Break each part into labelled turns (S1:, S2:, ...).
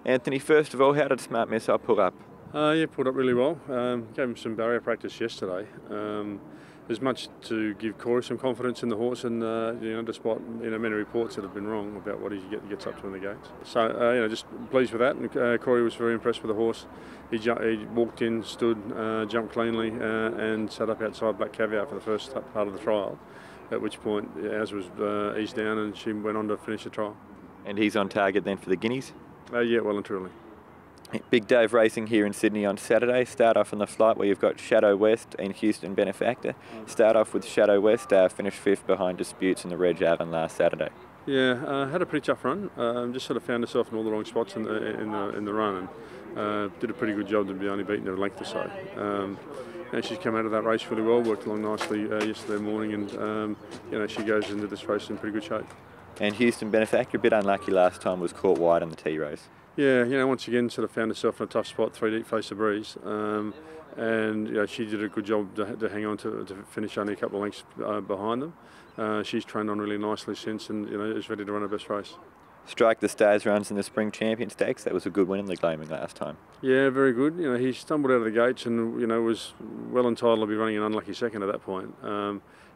S1: Anthony, first of all, how did Smart Missile pull up?
S2: Yeah, pulled up really well. Gave him some barrier practice yesterday. There's much to give Corey some confidence in the horse, and despite many reports that have been wrong about what he gets up to in the gates. So just pleased with that. And Corey was very impressed with the horse. He walked in, stood, jumped cleanly, and sat up outside Black Caviar for the first part of the trial. At which point, ours was eased down, and she went on to finish the trial.
S1: And he's on target then for the Guineas?
S2: Yeah, well and truly.
S1: Big day of racing here in Sydney on Saturday. Start off on the flight where you've got Shadow West and Houston Benefactor. Start off with Shadow West, finished 5th behind Disputes in the Reg Avon last Saturday.
S2: Yeah, had a pretty tough run. Just sort of found herself in all the wrong spots in the run, and did a pretty good job to be only beaten her length or so. And she's come out of that race really well, worked along nicely yesterday morning, and she goes into this race in pretty good shape.
S1: And Houston Benefactor, a bit unlucky last time, was caught wide on the T race.
S2: Yeah, once again sort of found herself in a tough spot, 3 deep, face the breeze, and she did a good job to hang on to finish only a couple of lengths behind them. She's trained on really nicely since, and is ready to run her best race.
S1: Strike the Stars runs in the Spring Champion Stakes. That was a good win in the Glaming last time.
S2: Yeah, very good. He stumbled out of the gates and was well entitled to be running an unlucky second at that point.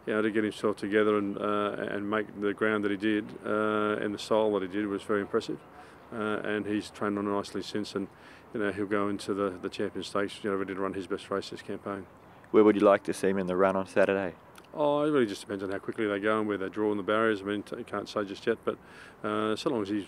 S2: To get himself together and make the ground that he did and the style that he did was very impressive. And he's trained on nicely since, and he'll go into the Champion Stakes ready to run his best race this campaign.
S1: Where would you like to see him in the run on Saturday?
S2: Oh, it really just depends on how quickly they go and where they draw in the barriers. I mean, I can't say just yet, but so long as he's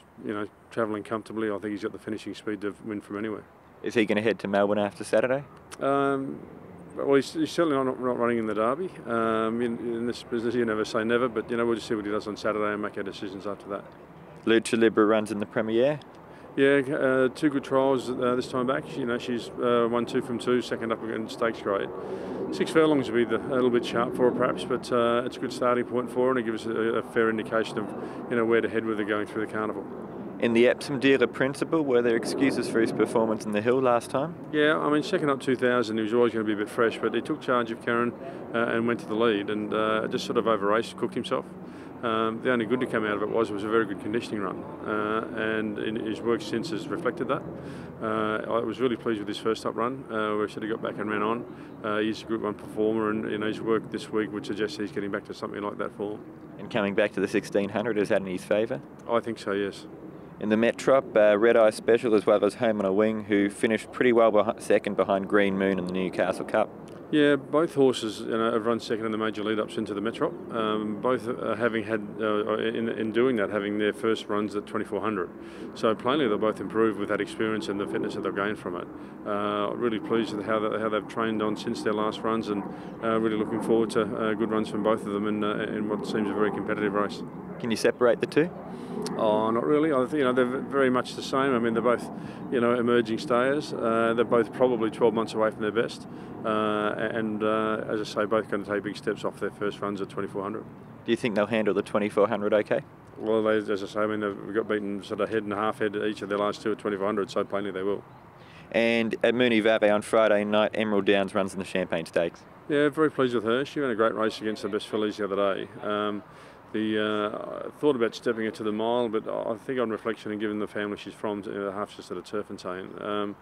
S2: travelling comfortably, I think he's got the finishing speed to win from anywhere.
S1: Is he going to head to Melbourne after Saturday?
S2: Well, he's certainly not running in the Derby. In this business, you never say never, but we'll just see what he does on Saturday and make our decisions after that.
S1: Lucha Libre runs in the Premier.
S2: Yeah, 2 good trials this time back. She's won 2 from 2, second up against stakes grade. 6 furlongs would be a little bit sharp for her perhaps, but it's a good starting point for her, and it gives us a fair indication of where to head with her going through the carnival.
S1: In the Epsom Dealer Principal, were there excuses for his performance in the Hill last time?
S2: Yeah, I mean, second up 2000, he was always going to be a bit fresh, but he took charge of Karen and went to the lead, and just sort of over-raced, cooked himself. The only good to come out of it was a very good conditioning run, and his work since has reflected that. I was really pleased with his first up run, where he sort of got back and ran on. He's a Group 1 performer, and his work this week would suggest he's getting back to something like that form.
S1: And coming back to the 1600, is that in his favour?
S2: I think so, yes.
S1: In the Metrop, Red Eye Special as well as Home on a Wing, who finished pretty well second behind Green Moon in the Newcastle Cup.
S2: Yeah, both horses have run second in the major lead-ups into the Metrop. Both having had, in doing that, having their first runs at 2400. So plainly they'll both improve with that experience and the fitness that they've gained from it. Really pleased with how they've trained on since their last runs, and really looking forward to good runs from both of them in what seems a very competitive race.
S1: Can you separate the two?
S2: Oh, not really. I think they're very much the same. I mean, they're both emerging stayers. They're both probably 12 months away from their best, and as I say, both going to take big steps off their first runs at 2400.
S1: Do you think they'll handle the 2400 okay?
S2: Well, as I say, I mean, they've got beaten sort of head and half head each of their last 2 at 2400, so plainly they will.
S1: And at Moonee Valley on Friday night, Emerald Downs runs in the Champagne Stakes.
S2: Yeah, very pleased with her. She ran a great race against the best fillies the other day. I thought about stepping her to the mile, but I think on reflection and given the family she's from, half just at a Turfentine,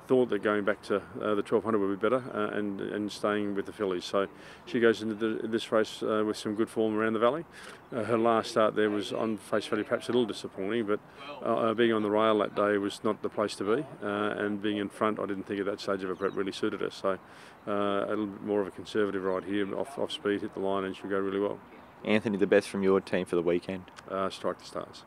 S2: thought that going back to the 1200 would be better and staying with the fillies. So she goes into this race with some good form around the valley. Her last start there was on face value perhaps a little disappointing, but being on the rail that day was not the place to be, and being in front I didn't think at that stage of her prep really suited her. So a little bit more of a conservative ride here, off speed, hit the line, and she'll go really well.
S1: Anthony, the best from your team for the weekend?
S2: Strike the Stars.